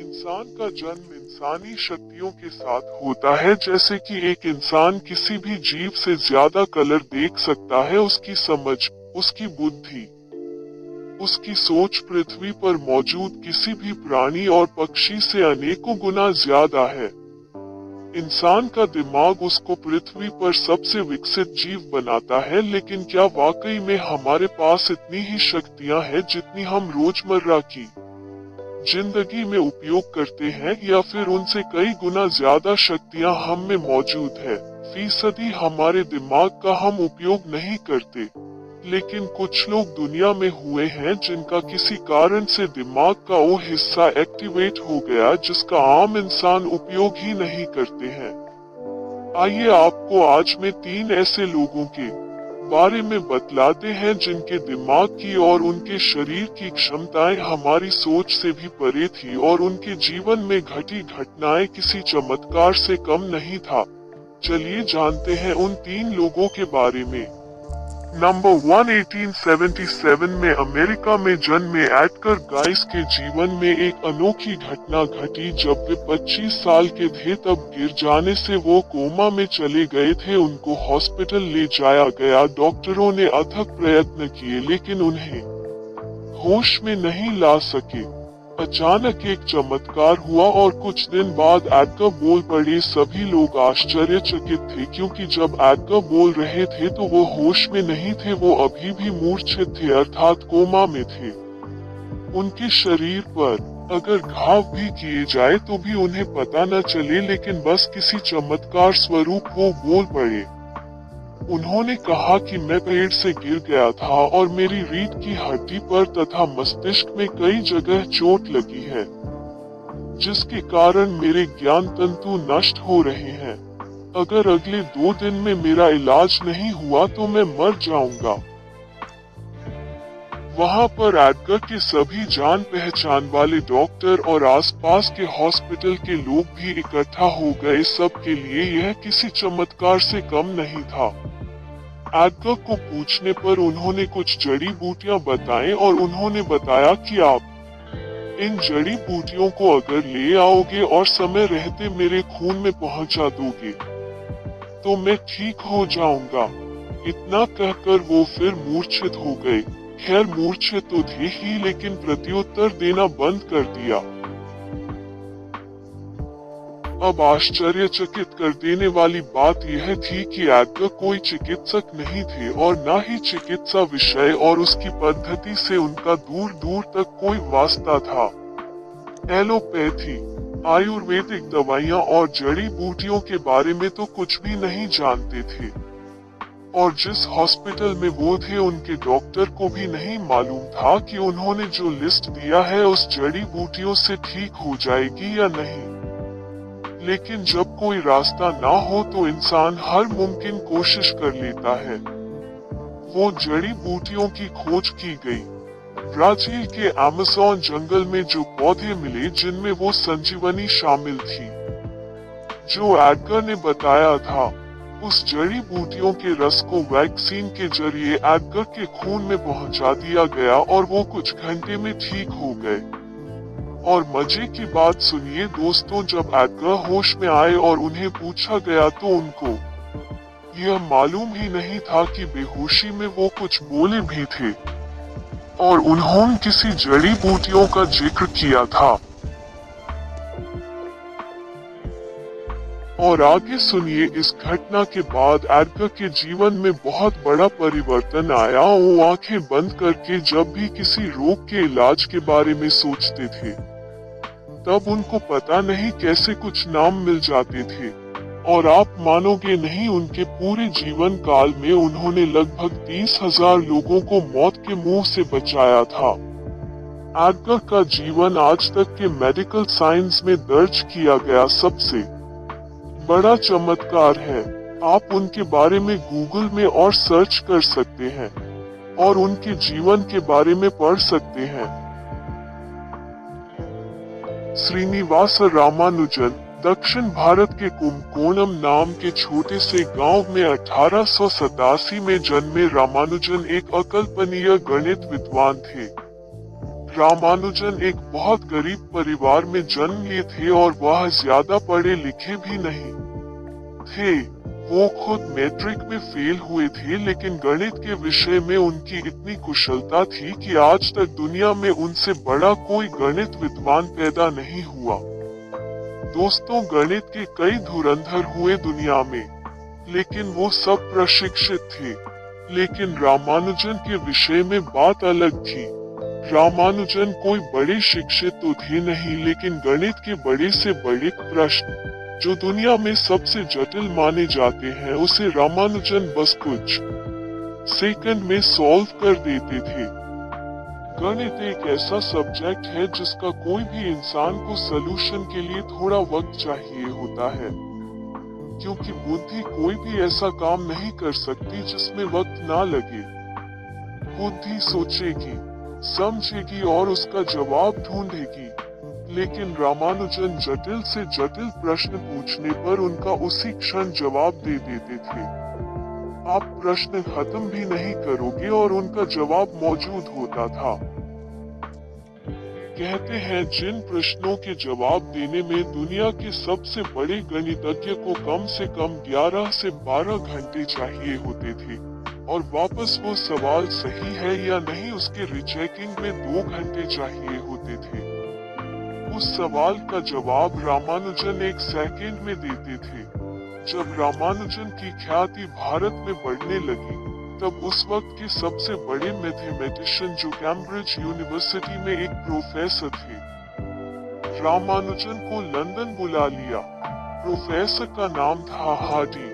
इंसान का जन्म इंसानी शक्तियों के साथ होता है, जैसे कि एक इंसान किसी भी जीव से ज्यादा कलर देख सकता है। उसकी समझ, उसकी बुद्धि, उसकी सोच पृथ्वी पर मौजूद किसी भी प्राणी और पक्षी से अनेकों गुना ज्यादा है। इंसान का दिमाग उसको पृथ्वी पर सबसे विकसित जीव बनाता है, लेकिन क्या वाकई में हमारे पास इतनी ही शक्तियां हैं जितनी हम रोजमर्रा की जिंदगी में उपयोग करते हैं, या फिर उनसे कई गुना ज्यादा शक्तियां हम में मौजूद है? फीसदी हमारे दिमाग का हम उपयोग नहीं करते, लेकिन कुछ लोग दुनिया में हुए हैं जिनका किसी कारण से दिमाग का वो हिस्सा एक्टिवेट हो गया जिसका आम इंसान उपयोग ही नहीं करते हैं। आइए आपको आज में 3 ऐसे लोगों के बारे में बतलाते हैं जिनके दिमाग की और उनके शरीर की क्षमताएं हमारी सोच से भी परे थी, और उनके जीवन में घटी घटनाएं किसी चमत्कार से कम नहीं था। चलिए जानते हैं उन 3 लोगों के बारे में। नंबर 1, 1877 में अमेरिका में जन्मे एडगर गाइस के जीवन में एक अनोखी घटना घटी। जब वे 25 साल के थे तब गिर जाने से वो कोमा में चले गए थे। उनको हॉस्पिटल ले जाया गया। डॉक्टरों ने अथक प्रयत्न किए लेकिन उन्हें होश में नहीं ला सके। अचानक एक चमत्कार हुआ और कुछ दिन बाद एडगर बोल पड़े। सभी लोग आश्चर्यचकित थे, क्योंकि जब एडगर बोल रहे थे तो वो होश में नहीं थे। वो अभी भी मूर्छित थे, अर्थात कोमा में थे। उनके शरीर पर अगर घाव भी किए जाए तो भी उन्हें पता न चले, लेकिन बस किसी चमत्कार स्वरूप वो बोल पड़े। उन्होंने कहा कि मैं पेड़ से गिर गया था और मेरी रीढ़ की हड्डी पर तथा मस्तिष्क में कई जगह चोट लगी है, जिसके कारण मेरे ज्ञान तंतु नष्ट हो रहे हैं। अगर अगले 2 दिन में मेरा इलाज नहीं हुआ तो मैं मर जाऊंगा। वहां पर एडगर के सभी जान पहचान वाले डॉक्टर और आसपास के हॉस्पिटल के लोग भी इकट्ठा हो गए। सबके लिए यह किसी चमत्कार से कम नहीं था। एडगर को पूछने पर उन्होंने कुछ जड़ी बूटियां बताएं और उन्होंने बताया कि आप इन जड़ी बूटियों को अगर ले आओगे और समय रहते मेरे खून में पहुंचा दोगे तो मैं ठीक हो जाऊंगा। इतना कहकर वो फिर मूर्छित हो गए। खैर, मूर्छित तो थे ही, लेकिन प्रत्युत्तर देना बंद कर दिया। अब आश्चर्यचकित कर देने वाली बात यह थी कि एडगर कोई चिकित्सक नहीं थे और न ही चिकित्सा विषय और उसकी पद्धति से उनका दूर दूर तक कोई वास्ता था। एलोपैथी, आयुर्वेदिक दवाइयां और जड़ी बूटियों के बारे में तो कुछ भी नहीं जानते थे, और जिस हॉस्पिटल में वो थे उनके डॉक्टर को भी नहीं मालूम था कि उन्होंने जो लिस्ट दिया है उस जड़ी बूटियों से ठीक हो जाएगी या नहीं। लेकिन जब कोई रास्ता ना हो तो इंसान हर मुमकिन कोशिश कर लेता है। वो जड़ी बूटियों की खोज की गई। ब्राजील के अमेज़न जंगल में जो पौधे मिले जिनमें वो संजीवनी शामिल थी जो एडगर ने बताया था, उस जड़ी बूटियों के रस को वैक्सीन के जरिए एडगर के खून में पहुंचा दिया गया और वो कुछ घंटे में ठीक हो गए। और मजे की बात सुनिए दोस्तों, जब एडगर होश में आए और उन्हें पूछा गया तो उनको यह मालूम ही नहीं था कि बेहोशी में वो कुछ बोले भी थे, और उन्होंने किसी जड़ी बूटियों का जिक्र किया था। और आगे सुनिए, इस घटना के बाद एडगर के जीवन में बहुत बड़ा परिवर्तन आया। वो आंखें बंद करके जब भी किसी रोग के इलाज के बारे में सोचते थे तब उनको पता नहीं कैसे कुछ नाम मिल जाते थे, और आप मानोगे नहीं, उनके पूरे जीवन काल में उन्होंने लगभग 30,000 लोगों को मौत के मुंह से बचाया था। एडगर का जीवन आज तक के मेडिकल साइंस में दर्ज किया गया सबसे बड़ा चमत्कार है। आप उनके बारे में गूगल में और सर्च कर सकते हैं और उनके जीवन के बारे में पढ़ सकते हैं। श्रीनिवास रामानुजन दक्षिण भारत के कुंभकोणम नाम के छोटे से गांव में 1887 में जन्मे रामानुजन एक अकल्पनीय गणित विद्वान थे। रामानुजन एक बहुत गरीब परिवार में जन्म लिए थे और वह ज्यादा पढ़े लिखे भी नहीं थे। वो खुद मैट्रिक में फेल हुए थे, लेकिन गणित के विषय में उनकी इतनी कुशलता थी कि आज तक दुनिया में उनसे बड़ा कोई गणित विद्वान पैदा नहीं हुआ। दोस्तों, गणित के कई धुरंधर हुए दुनिया में, लेकिन वो सब प्रशिक्षित थे। लेकिन रामानुजन के विषय में बात अलग थी। रामानुजन कोई बड़े शिक्षित तो थे नहीं, लेकिन गणित के बड़े से बड़े प्रश्न जो दुनिया में सबसे जटिल माने जाते हैं, उसे रामानुजन बस कुछ सेकंड में सॉल्व कर देते थे। गणित एक ऐसा सब्जेक्ट है जिसका कोई भी इंसान को सलूशन के लिए थोड़ा वक्त चाहिए होता है, क्योंकि बुद्धि कोई भी ऐसा काम नहीं कर सकती जिसमें वक्त ना लगे। बुद्धि सोचेगी, समझेगी और उसका जवाब ढूंढेगी, लेकिन रामानुजन जटिल से जटिल प्रश्न पूछने पर उनका उसी क्षण जवाब दे देते थे। आप प्रश्न खत्म भी नहीं करोगे और उनका जवाब मौजूद होता था। कहते हैं, जिन प्रश्नों के जवाब देने में दुनिया के सबसे बड़े गणितज्ञ को कम से कम 11 से 12 घंटे चाहिए होते थे, और वापस वो सवाल सही है या नहीं उसके रिचेकिंग में 2 घंटे चाहिए होते थे। उस सवाल का जवाब रामानुजन 1 सेकंड में देते थे। जब रामानुजन की ख्याति भारत में बढ़ने लगी, तब उस वक्त के सबसे बड़े मैथमेटिशियन जो कैम्ब्रिज यूनिवर्सिटी में एक प्रोफेसर थे, रामानुजन को लंदन बुला लिया। प्रोफेसर का नाम था हार्डी।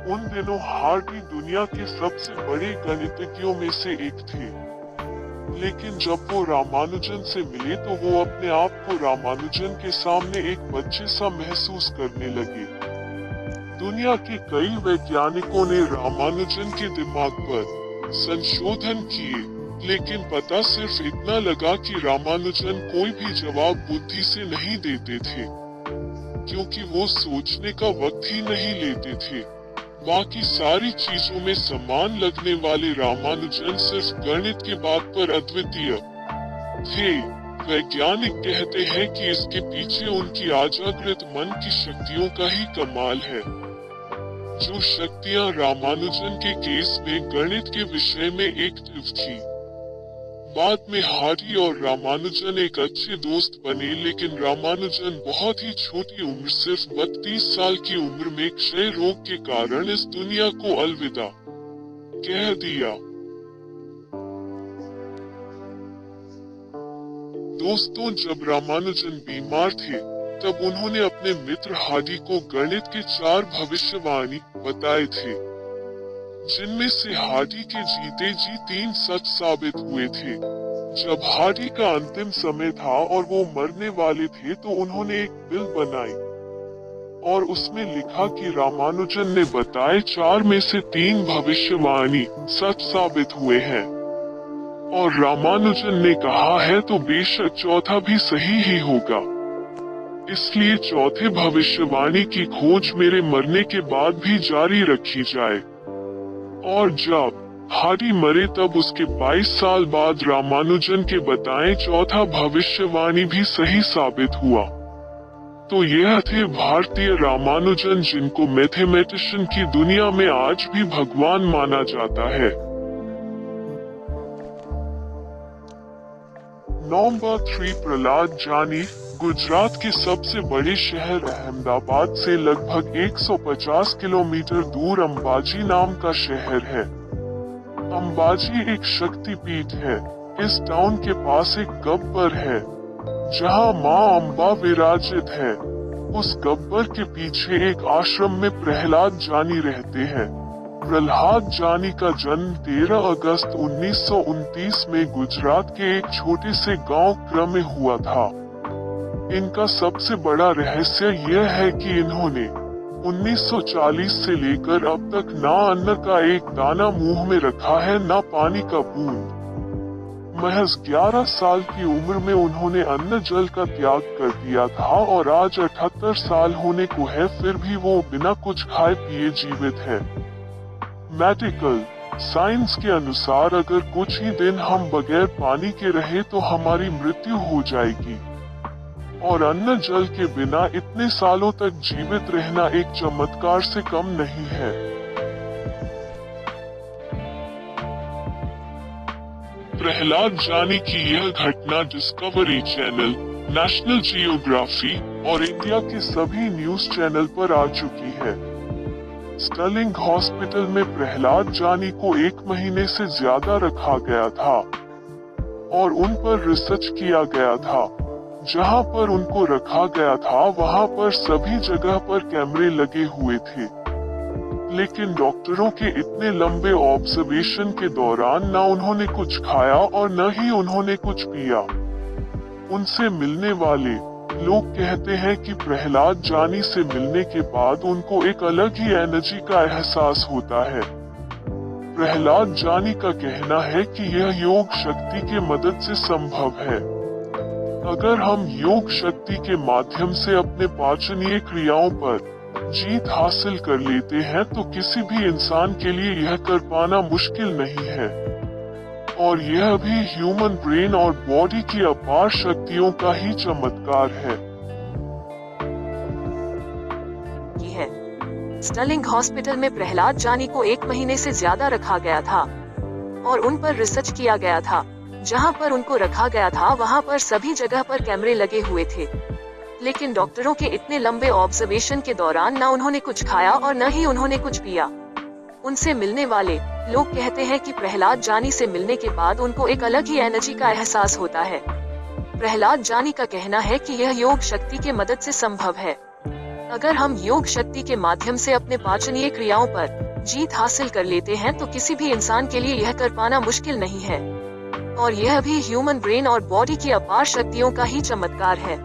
उन दिनों हार्डी दुनिया के सबसे बड़े गणितज्ञों में से एक थे, लेकिन जब वो रामानुजन से मिले तो वो अपने आप को रामानुजन के सामने एक बच्चे सा महसूस करने लगे। दुनिया के कई वैज्ञानिकों ने रामानुजन के दिमाग पर संशोधन किए, लेकिन पता सिर्फ इतना लगा कि रामानुजन कोई भी जवाब बुद्धि से नहीं देते थे, क्योंकि वो सोचने का वक्त ही नहीं लेते थे। बाकी सारी चीजों में समान लगने वाले रामानुजन सिर्फ गणित के बात पर अद्वितीय थे। वैज्ञानिक कहते हैं कि इसके पीछे उनकी अजागृत मन की शक्तियों का ही कमाल है, जो शक्तियां रामानुजन के केस में गणित के विषय में एक्टिव थी। बाद में हार्डी और रामानुजन एक अच्छे दोस्त बने, लेकिन रामानुजन बहुत ही छोटी उम्र, सिर्फ 32 साल की उम्र में क्षय रोग के कारण इस दुनिया को अलविदा कह दिया। दोस्तों, जब रामानुजन बीमार थे, तब उन्होंने अपने मित्र हार्डी को गणित के 4 भविष्यवाणी बताए थे, जिनमें से हार्डी के जीते जी 3 सच साबित हुए थे। जब हार्डी का अंतिम समय था और वो मरने वाले थे, तो उन्होंने एक बिल बनाई और उसमें लिखा कि रामानुजन ने बताए 4 में से 3 भविष्यवाणी सच साबित हुए हैं, और रामानुजन ने कहा है तो बेशक चौथा भी सही ही होगा। इसलिए चौथे भविष्यवाणी की खोज मेरे मरने के बाद भी जारी रखी जाए। और जब हार्डी मरे, तब उसके 22 साल बाद रामानुजन के बताए चौथा भविष्यवाणी भी सही साबित हुआ। तो यह थे भारतीय रामानुजन, जिनको मैथमेटिशियन की दुनिया में आज भी भगवान माना जाता है। नंबर 3, प्रहलाद जानी। गुजरात के सबसे बड़े शहर अहमदाबाद से लगभग 150 किलोमीटर दूर अंबाजी नाम का शहर है। अंबाजी एक शक्तिपीठ है। इस टाउन के पास एक गब्बर है, जहां मां अम्बा विराजित है। उस गब्बर के पीछे एक आश्रम में प्रहलाद जानी रहते हैं। प्रहलाद जानी का जन्म 13 अगस्त 1929 में गुजरात के एक छोटे से गांव क्रम में हुआ था। इनका सबसे बड़ा रहस्य यह है कि इन्होंने 1940 से लेकर अब तक ना अन्न का एक दाना मुंह में रखा है, ना पानी का बूंद। महज 11 साल की उम्र में उन्होंने अन्न जल का त्याग कर दिया था, और आज 78 साल होने को है, फिर भी वो बिना कुछ खाए पिए जीवित है। मेडिकल साइंस के अनुसार अगर कुछ ही दिन हम बगैर पानी के रहे तो हमारी मृत्यु हो जाएगी, और अन्न जल के बिना इतने सालों तक जीवित रहना एक चमत्कार से कम नहीं है। प्रहलाद जानी की यह घटना डिस्कवरी चैनल, नेशनल जियोग्राफी और इंडिया के सभी न्यूज चैनल पर आ चुकी है। स्टर्लिंग हॉस्पिटल में प्रहलाद जानी को 1 महीने से ज्यादा रखा गया था और उन पर रिसर्च किया गया था। जहां पर उनको रखा गया था वहां पर सभी जगह पर कैमरे लगे हुए थे, लेकिन डॉक्टरों के इतने लंबे ऑब्जर्वेशन के दौरान न उन्होंने कुछ खाया और न ही उन्होंने कुछ पिया। उनसे मिलने वाले लोग कहते हैं कि प्रहलाद जानी से मिलने के बाद उनको एक अलग ही एनर्जी का एहसास होता है। प्रहलाद जानी का कहना है कि यह योग शक्ति के मदद से संभव है। अगर हम योग शक्ति के माध्यम से अपने पाचनीय क्रियाओं पर जीत हासिल कर लेते हैं तो किसी भी इंसान के लिए यह कर पाना मुश्किल नहीं है, और यह भी ह्यूमन ब्रेन और बॉडी की अपार शक्तियों का ही चमत्कार है। स्टर्लिंग हॉस्पिटल में प्रहलाद जानी को 1 महीने से ज्यादा रखा गया था और उन पर रिसर्च किया गया था। जहां पर उनको रखा गया था वहां पर सभी जगह पर कैमरे लगे हुए थे, लेकिन डॉक्टरों के इतने लंबे ऑब्जर्वेशन के दौरान न उन्होंने कुछ खाया और न ही उन्होंने कुछ पिया। उनसे मिलने वाले लोग कहते हैं कि प्रहलाद जानी से मिलने के बाद उनको एक अलग ही एनर्जी का एहसास होता है। प्रहलाद जानी का कहना है कि यह योग शक्ति के मदद से संभव है। अगर हम योग शक्ति के माध्यम से अपने पाचनीय क्रियाओं पर जीत हासिल कर लेते हैं तो किसी भी इंसान के लिए यह कर पाना मुश्किल नहीं है, और यह भी ह्यूमन ब्रेन और बॉडी की अपार शक्तियों का ही चमत्कार है।